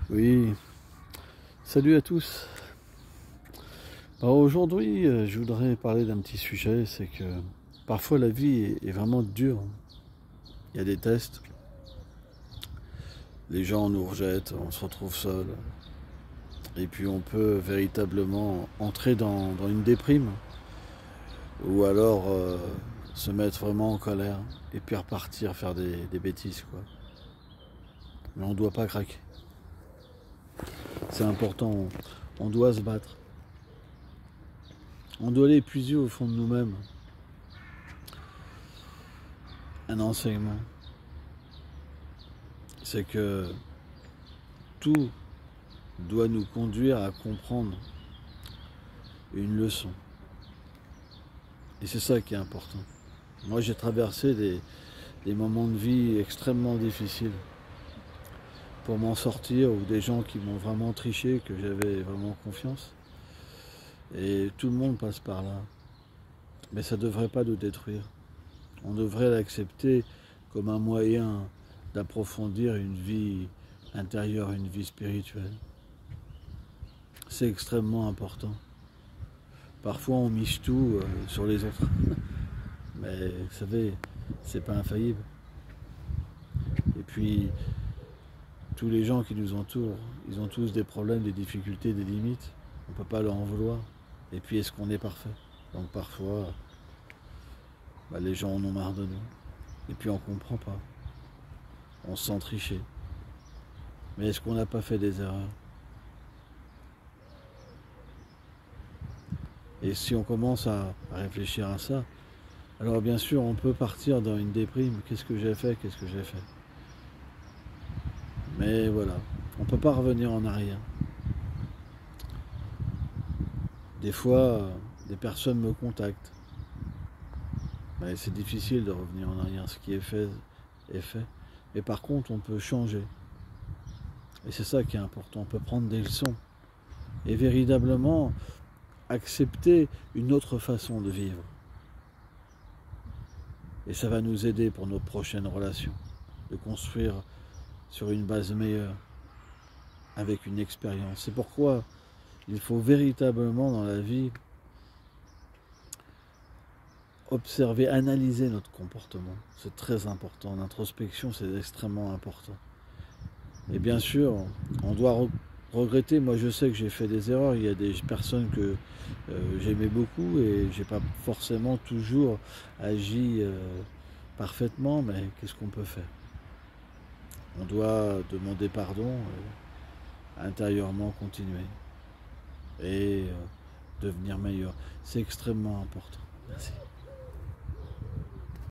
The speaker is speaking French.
Oui, salut à tous. Alors aujourd'hui, je voudrais parler d'un petit sujet, c'est que parfois la vie est vraiment dure. Il y a des tests, les gens nous rejettent, on se retrouve seul, et puis on peut véritablement entrer dans une déprime, ou alors se mettre vraiment en colère, et puis repartir faire des bêtises, quoi. Mais on ne doit pas craquer. C'est important, on doit se battre. On doit aller puiser au fond de nous-mêmes un enseignement. C'est que tout doit nous conduire à comprendre une leçon. Et c'est ça qui est important. Moi, j'ai traversé des moments de vie extrêmement difficiles pour m'en sortir, ou des gens qui m'ont vraiment triché, que j'avais vraiment confiance. Et tout le monde passe par là. Mais ça ne devrait pas nous détruire. On devrait l'accepter comme un moyen d'approfondir une vie intérieure, une vie spirituelle. C'est extrêmement important. Parfois on mise tout sur les autres. Mais vous savez, c'est pas infaillible. Et puis, tous les gens qui nous entourent, ils ont tous des problèmes, des difficultés, des limites. On ne peut pas leur en vouloir. Et puis, est-ce qu'on est parfait? Donc parfois, les gens en ont marre de nous. Et puis on ne comprend pas. On se sent tricher. Mais est-ce qu'on n'a pas fait des erreurs? Et si on commence à réfléchir à ça, alors bien sûr, on peut partir dans une déprime. Qu'est-ce que j'ai fait? Qu'est-ce que j'ai fait? Mais voilà, on ne peut pas revenir en arrière. Des fois, des personnes me contactent. Mais c'est difficile de revenir en arrière. Ce qui est fait est fait. Mais par contre, on peut changer. Et c'est ça qui est important. On peut prendre des leçons. Et véritablement accepter une autre façon de vivre. Et ça va nous aider pour nos prochaines relations. De construire sur une base meilleure. Avec une expérience. C'est pourquoi il faut véritablement dans la vie observer, analyser notre comportement. C'est très important. L'introspection, c'est extrêmement important. Et bien sûr, on doit regretter. Moi, je sais que j'ai fait des erreurs. Il y a des personnes que j'aimais beaucoup et j'ai pas forcément toujours agi parfaitement, mais qu'est-ce qu'on peut faire? On doit demander pardon, intérieurement continuer et devenir meilleur. C'est extrêmement important. Merci.